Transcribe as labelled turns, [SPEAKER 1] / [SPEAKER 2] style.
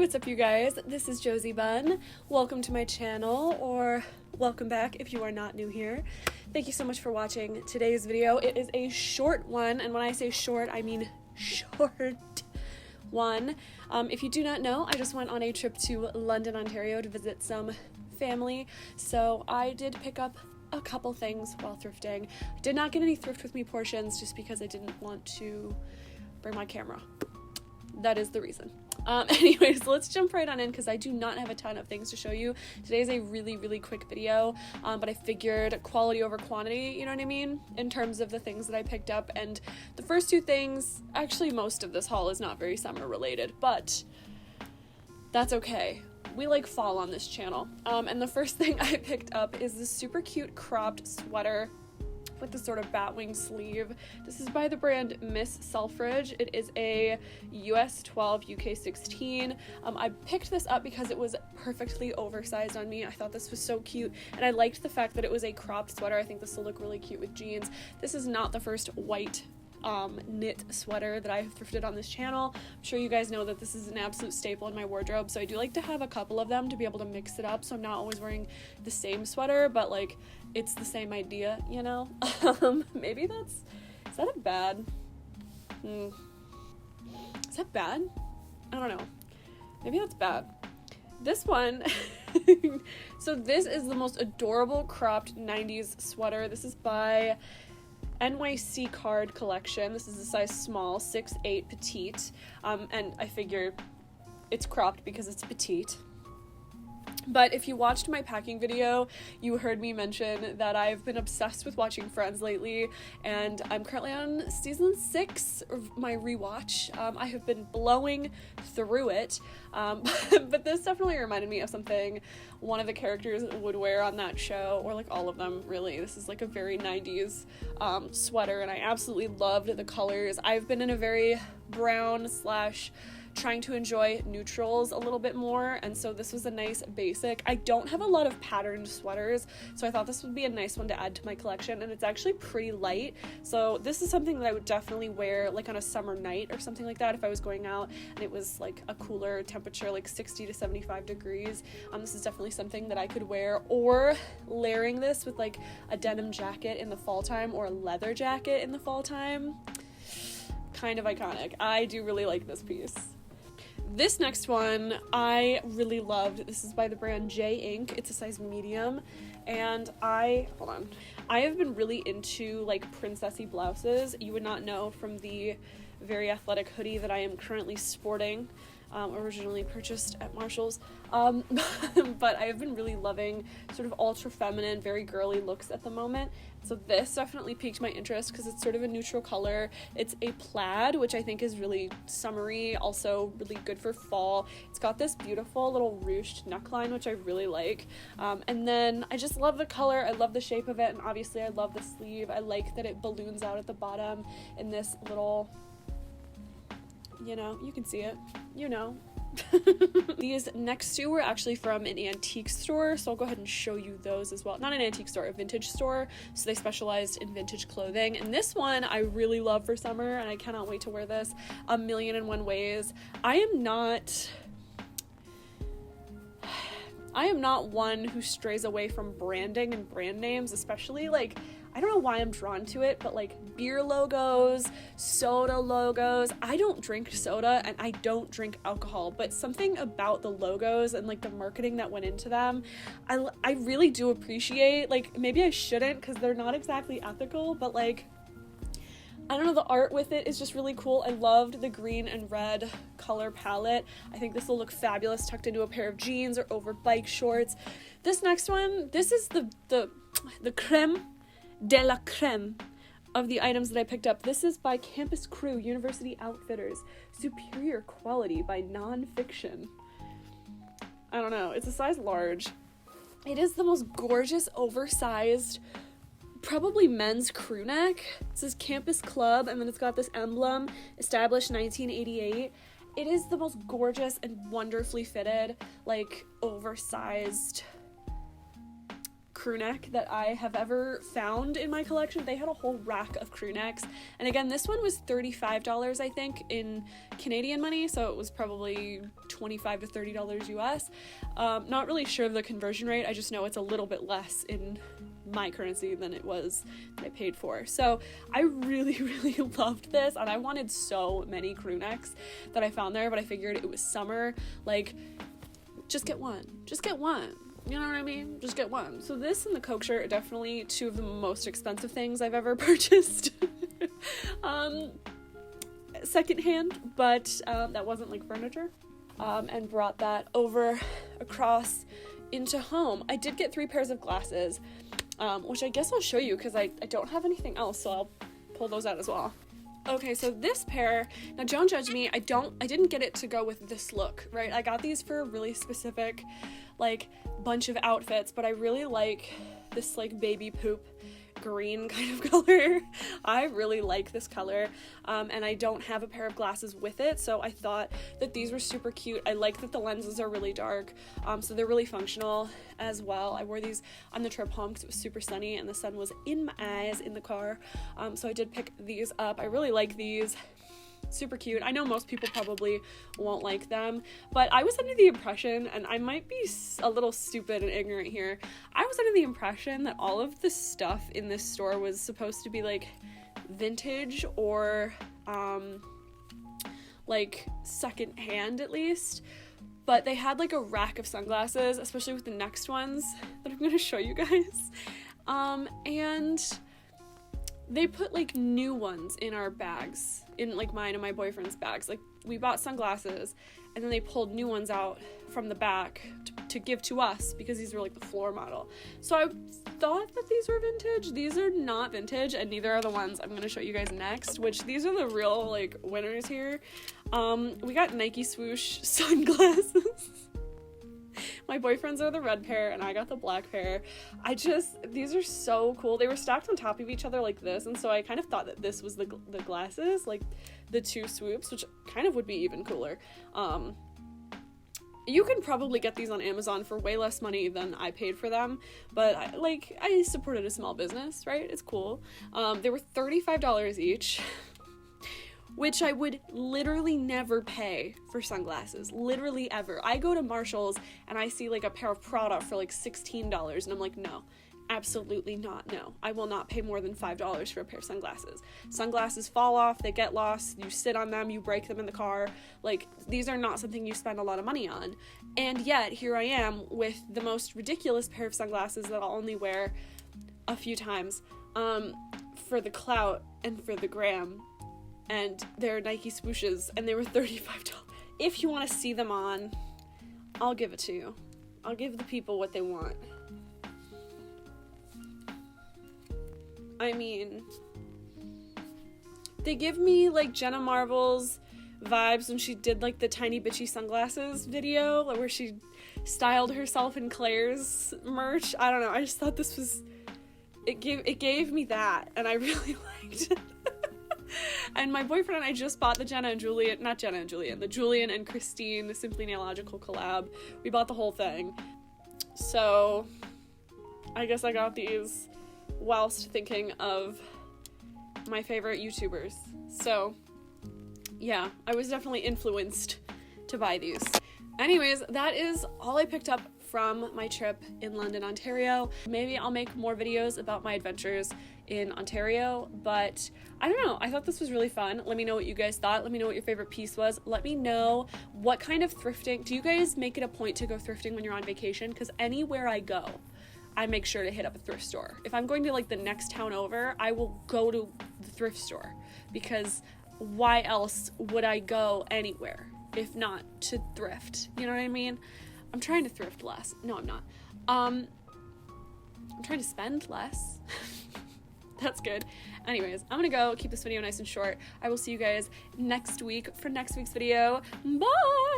[SPEAKER 1] what's up you guys? This is Josie Bunn. Welcome to my channel, or welcome back if you are not new here. Thank you so much for watching today's video. It is a short one, and when I say short, I mean short one. If you do not know, I just went on a trip to London, Ontario to visit some family, so I did pick up a couple things while thrifting. I did not get any thrift with me portions just because I didn't want to bring my camera. That is the reason. Anyways, let's jump right on in because I do not have a ton of things to show you. Today's a really quick video, but I figured quality over quantity, you know what I mean, in terms of the things that I picked up. And the first two things, actually most of this haul is not very summer related, but that's okay. We like fall on this channel. And the first thing I picked up is this super cute cropped sweater with the sort of batwing sleeve. This is by the brand Miss Selfridge. It is a US 12, UK 16. I picked this up because it was perfectly oversized on me. I thought this was so cute, and I liked the fact that it was a cropped sweater. I think this will look really cute with jeans. This is not the first white knit sweater that I've thrifted on this channel. I'm sure you guys know that this is an absolute staple in my wardrobe, so I do like to have a couple of them to be able to mix it up, so I'm not always wearing the same sweater, but like it's the same idea, you know? Maybe is that a bad? Is that bad? I don't know. Maybe that's bad. This one, so this is the most adorable cropped 90s sweater. This is by NYC Card Collection. This is a size small, 6'8", petite, and I figured it's cropped because it's petite. But if you watched my packing video, you heard me mention that I've been obsessed with watching Friends lately, and I'm currently on season 6 of my rewatch. I have been blowing through it, but this definitely reminded me of something one of the characters would wear on that show, or like all of them, really. This is like a very 90s sweater, and I absolutely loved the colors. I've been in a very brown / trying to enjoy neutrals a little bit more, and so this was a nice basic. I don't have a lot of patterned sweaters, so I thought this would be a nice one to add to my collection, and it's actually pretty light, so this is something that I would definitely wear like on a summer night or something like that if I was going out and it was like a cooler temperature, like 60 to 75 degrees. This is definitely something that I could wear, or layering this with like a denim jacket in the fall time or a leather jacket in the fall time. Kind of iconic. I do really like this piece. This next one I really loved. This is by the brand J Ink. It's a size medium, and I have been really into like princessy blouses. You would not know from the very athletic hoodie that I am currently sporting, originally purchased at Marshall's, but I have been really loving sort of ultra feminine, very girly looks at the moment. So this definitely piqued my interest because it's sort of a neutral color. It's a plaid, which I think is really summery, also really good for fall. It's got this beautiful little ruched neckline, which I really like, and then I just love the color. I love the shape of it, and obviously I love the sleeve. I like that it balloons out at the bottom in this little, you know, you can see it, you know. These next two were actually from an antique store, so I'll go ahead and show you those as well. Not an antique store, a vintage store, so they specialized in vintage clothing. And this one I really love for summer, and I cannot wait to wear this 1,000,001 ways. I am not one who strays away from branding and brand names, especially like, I don't know why I'm drawn to it, but like beer logos, soda logos. I don't drink soda and I don't drink alcohol, but something about the logos and like the marketing that went into them, I really do appreciate. Like, maybe I shouldn't because they're not exactly ethical, but like, I don't know, the art with it is just really cool. I loved the green and red color palette. I think this will look fabulous tucked into a pair of jeans or over bike shorts. This next one, this is the creme de la creme of the items that I picked up. This is by Campus Crew University Outfitters. Superior quality by Nonfiction. I don't know, it's a size large. It is the most gorgeous, oversized, probably men's crew neck. It says Campus Club, and then it's got this emblem, established 1988. It is the most gorgeous and wonderfully fitted, like, oversized crew neck that I have ever found in my collection. They had a whole rack of crew necks, and again, this one was $35, I think, in Canadian money, so it was probably $25 to $30 US. Not really sure of the conversion rate. I just know it's a little bit less in my currency than it was that I paid for. So I really, really loved this, and I wanted so many crew necks that I found there, but I figured it was summer, like, just get one. You know what I mean? Just get one. So this and the Coke shirt are definitely two of the most expensive things I've ever purchased. Secondhand, but that wasn't like furniture. And brought that over across into home. I did get 3 pairs of glasses, which I guess I'll show you because I don't have anything else, so I'll pull those out as well. Okay, so this pair, now don't judge me, I didn't get it to go with this look, right? I got these for a really specific, like, bunch of outfits, but I really like this, like, baby poop green kind of color. I really like this color, and I don't have a pair of glasses with it, so I thought that these were super cute. I like that the lenses are really dark, so they're really functional as well. I wore these on the trip home because it was super sunny and the sun was in my eyes in the car, so I did pick these up. I really like these. Super cute. I know most people probably won't like them, but I was under the impression, and I might be a little stupid and ignorant here, I was under the impression that all of the stuff in this store was supposed to be like vintage or like second hand at least, but they had like a rack of sunglasses, especially with the next ones that I'm going to show you guys, and they put like new ones in our bags, in like mine and my boyfriend's bags. Like, we bought sunglasses and then they pulled new ones out from the back to give to us because these were like the floor model. So I thought that these were vintage. These are not vintage, and neither are the ones I'm going to show you guys next, which these are the real like winners here. We got Nike swoosh sunglasses. My boyfriend's are the red pair and I got the black pair. These are so cool. They were stacked on top of each other like this, and so I kind of thought that this was the glasses, like the 2 swoops, which kind of would be even cooler. You can probably get these on Amazon for way less money than I paid for them, but I supported a small business, right? It's cool. They were $35 each. Which I would literally never pay for sunglasses, literally ever. I go to Marshall's and I see like a pair of Prada for like $16 and I'm like, no, absolutely not, no. I will not pay more than $5 for a pair of sunglasses. Sunglasses fall off, they get lost, you sit on them, you break them in the car. Like, these are not something you spend a lot of money on. And yet, here I am with the most ridiculous pair of sunglasses that I'll only wear a few times, for the clout and for the gram. And they're Nike swooshes, and they were $35. If you want to see them on, I'll give it to you. I'll give the people what they want. I mean, they give me like Jenna Marbles vibes when she did like the Tiny Bitchy Sunglasses video, where she styled herself in Claire's merch. I don't know, I just thought this was, it gave me that, and I really liked it. And my boyfriend and I just bought the the Julian and Christine Simply Nailogical collab. We bought the whole thing. So I guess I got these whilst thinking of my favorite YouTubers. So yeah, I was definitely influenced to buy these. Anyways, that is all I picked up from my trip in London, Ontario. Maybe I'll make more videos about my adventures in Ontario, but I don't know. I thought this was really fun. Let me know what you guys thought. Let me know what your favorite piece was. Let me know what kind of thrifting. Do you guys make it a point to go thrifting when you're on vacation? Because anywhere I go, I make sure to hit up a thrift store. If I'm going to like the next town over, I will go to the thrift store, because why else would I go anywhere if not to thrift? You know what I mean? I'm trying to thrift less. No, I'm not. I'm trying to spend less. That's good. Anyways, I'm gonna go keep this video nice and short. I will see you guys next week for next week's video. Bye!